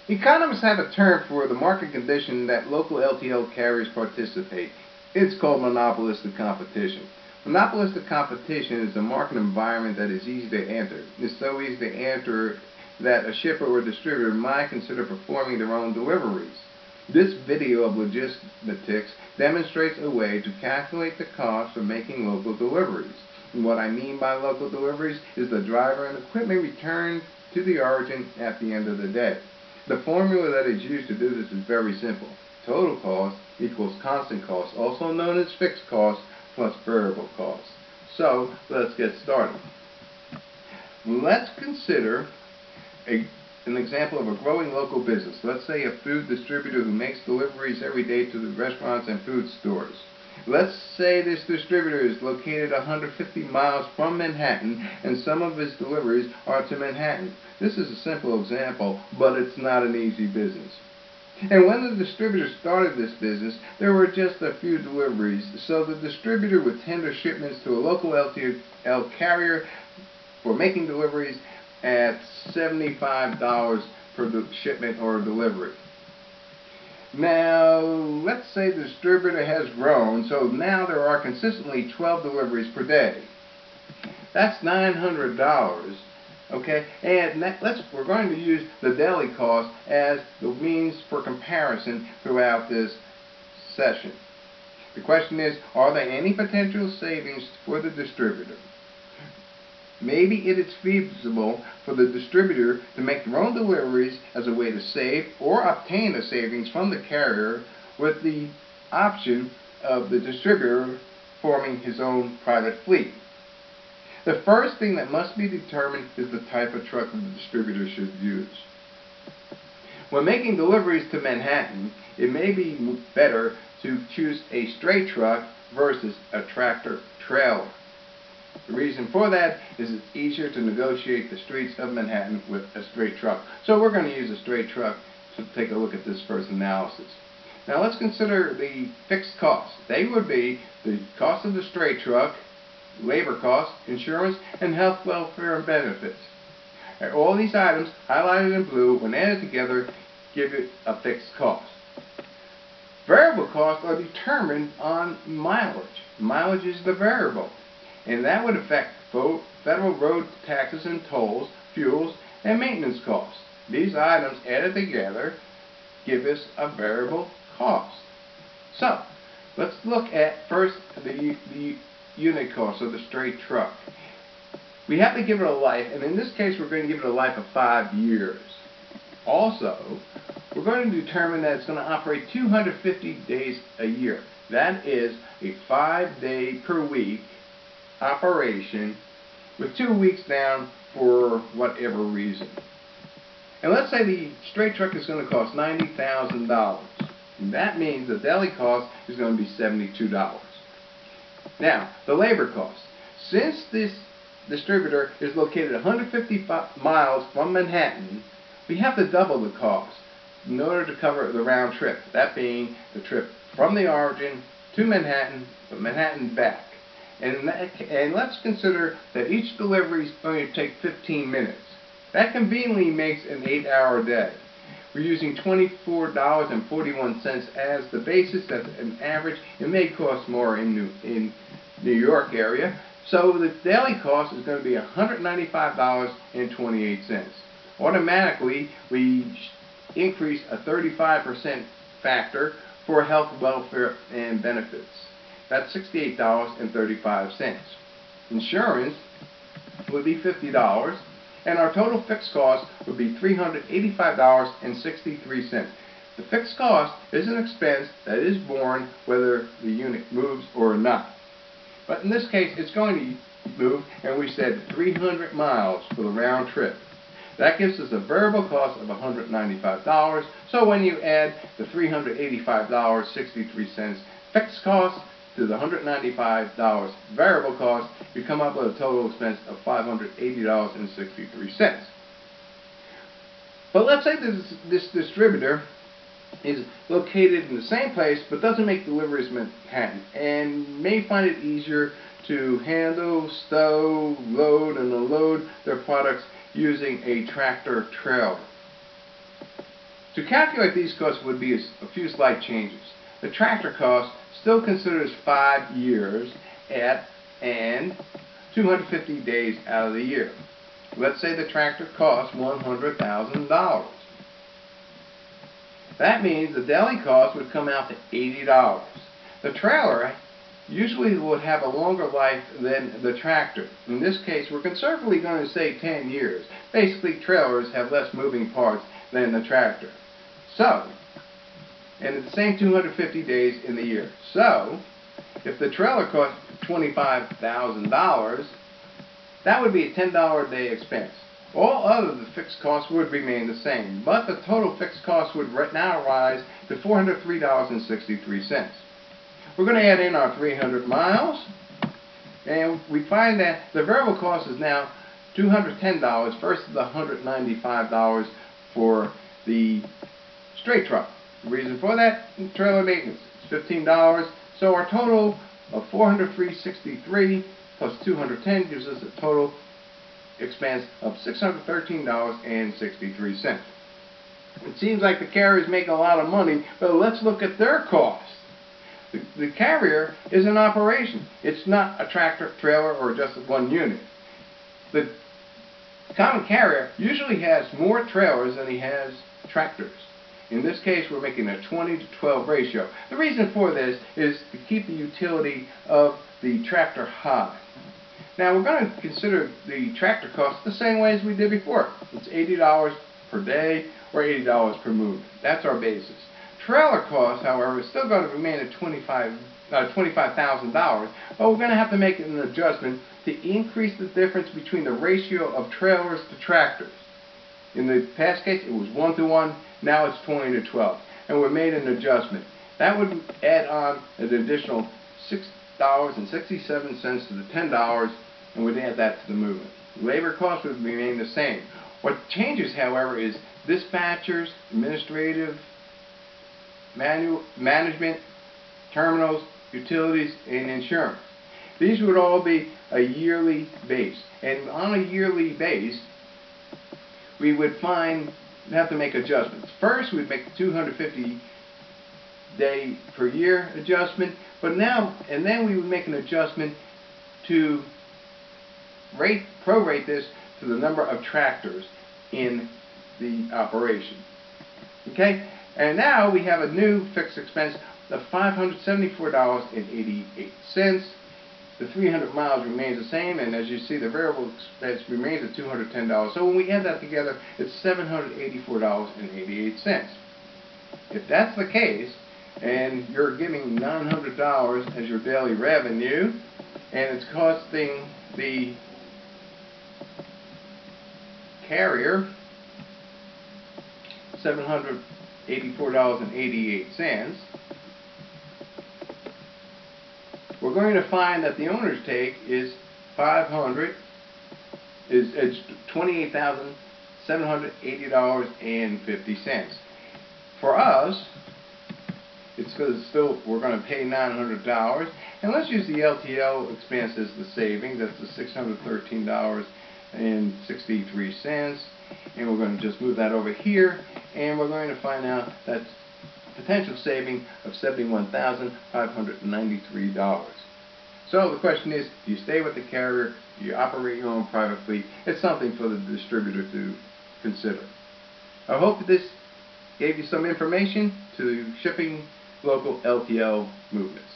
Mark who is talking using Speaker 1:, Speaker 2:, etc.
Speaker 1: Economists have a term for the market condition that local LTL carriers participate. It's called monopolistic competition. Monopolistic competition is a market environment that is easy to enter. It's so easy to enter that a shipper or distributor might consider performing their own deliveries. This video of Logitmetics demonstrates a way to calculate the cost of making local deliveries. And what I mean by local deliveries is the driver and equipment returned to the origin at the end of the day. The formula that is used to do this is very simple. Total cost equals constant cost, also known as fixed cost, plus variable cost. So let's get started. Let's consider an example of a growing local business. Let's say a food distributor who makes deliveries every day to the restaurants and food stores. Let's say this distributor is located 150 miles from Manhattan and some of his deliveries are to Manhattan. This is a simple example, but it's not an easy business. And when the distributor started this business, there were just a few deliveries, so the distributor would tender shipments to a local LTL carrier for making deliveries at $75 per shipment or delivery. Now, let's say the distributor has grown, so now there are consistently 12 deliveries per day. That's $900, okay? And we're going to use the deli cost as the means for comparison throughout this session. The question is, are there any potential savings for the distributor? Maybe it is feasible for the distributor to make their own deliveries as a way to save or obtain the savings from the carrier with the option of the distributor forming his own private fleet. The first thing that must be determined is the type of truck that the distributor should use. When making deliveries to Manhattan, it may be better to choose a straight truck versus a tractor trailer. The reason for that is it's easier to negotiate the streets of Manhattan with a straight truck. So we're going to use a straight truck to take a look at this first analysis. Now let's consider the fixed costs. They would be the cost of the straight truck, labor costs, insurance, and health, welfare, and benefits. And all these items, highlighted in blue, when added together, give it a fixed cost. Variable costs are determined on mileage. Mileage is the variable, and that would affect federal road taxes and tolls, fuels, and maintenance costs. These items added together give us a variable cost. So, let's look at first the unit cost of the straight truck. We have to give it a life, and in this case we're going to give it a life of 5 years. Also, we're going to determine that it's going to operate 250 days a year. That is a 5-day per week operation with 2 weeks down for whatever reason. And let's say the straight truck is going to cost $90,000. That means the deli cost is going to be $72. Now, the labor cost. Since this distributor is located 150 miles from Manhattan, we have to double the cost in order to cover the round trip. That being the trip from the origin to Manhattan, from Manhattan back. And let's consider that each delivery is going to take 15 minutes. That conveniently makes an 8-hour day. We're using $24.41 as the basis. That's an average. It may cost more in New York area. So the daily cost is going to be $195.28. Automatically, we increase a 35% factor for health, welfare, and benefits. That's $68.35. Insurance would be $50, and our total fixed cost would be $385.63. The fixed cost is an expense that is borne whether the unit moves or not. But in this case, it's going to move, and we said 300 miles for the round trip. That gives us a variable cost of $195. So when you add the $385.63 fixed cost to the $195 variable cost, you come up with a total expense of $580.63. But let's say this distributor is located in the same place but doesn't make deliveries in Manhattan and may find it easier to handle, stow, load, and unload their products using a tractor trailer. To calculate these costs would be a few slight changes. The tractor cost still considers 5 years and 250 days out of the year. Let's say the tractor costs $100,000. That means the daily cost would come out to $80. The trailer usually would have a longer life than the tractor. In this case, we're conservatively going to say 10 years. Basically, trailers have less moving parts than the tractor. So, and it's the same 250 days in the year. So, if the trailer costs $25,000, that would be a $10 a day expense. All other the fixed costs would remain the same, but the total fixed cost would now rise to $403.63. We're going to add in our 300 miles, and we find that the variable cost is now $210 versus the $195 for the straight truck. The reason for that, trailer maintenance, is $15. So our total of $403.63 plus $210 gives us a total expense of $613.63. It seems like the carriers make a lot of money, but let's look at their costs. The carrier is an operation. It's not a tractor, trailer, or just one unit. The common carrier usually has more trailers than he has tractors. In this case, we're making a 20 to 12 ratio. The reason for this is to keep the utility of the tractor high. Now, we're going to consider the tractor cost the same way as we did before. It's $80 per day or $80 per movement. That's our basis. Trailer cost, however, is still going to remain at $25,000, but we're going to have to make an adjustment to increase the difference between the ratio of trailers to tractors. In the past case, it was 1-to-1. Now it's 20 to 12, and we made an adjustment. That would add on an additional $6.67 to the $10, and we'd add that to the movement. Labor costs would remain the same. What changes, however, is dispatchers, administrative, management, terminals, utilities, and insurance. These would all be a yearly base, and on a yearly base, we would have to make adjustments. First, we'd make the 250 day per year adjustment, but then we would make an adjustment to prorate this to the number of tractors in the operation. Okay, and now we have a new fixed expense of $574.88. The 300 miles remains the same, and as you see, the variable expense remains at $210. So when we add that together, it's $784.88. If that's the case, and you're getting $900 as your daily revenue, and it's costing the carrier $784.88, we're going to find that the owner's take is $28,780.50. For us, it's because we're going to pay $900, and let's use the LTL expense as the savings. That's the $613.63, and we're going to just move that over here, and we're going to find out that potential saving of $71,593. So the question is, do you stay with the carrier? Do you operate your own private fleet? It's something for the distributor to consider. I hope that this gave you some information to shipping local LTL movements.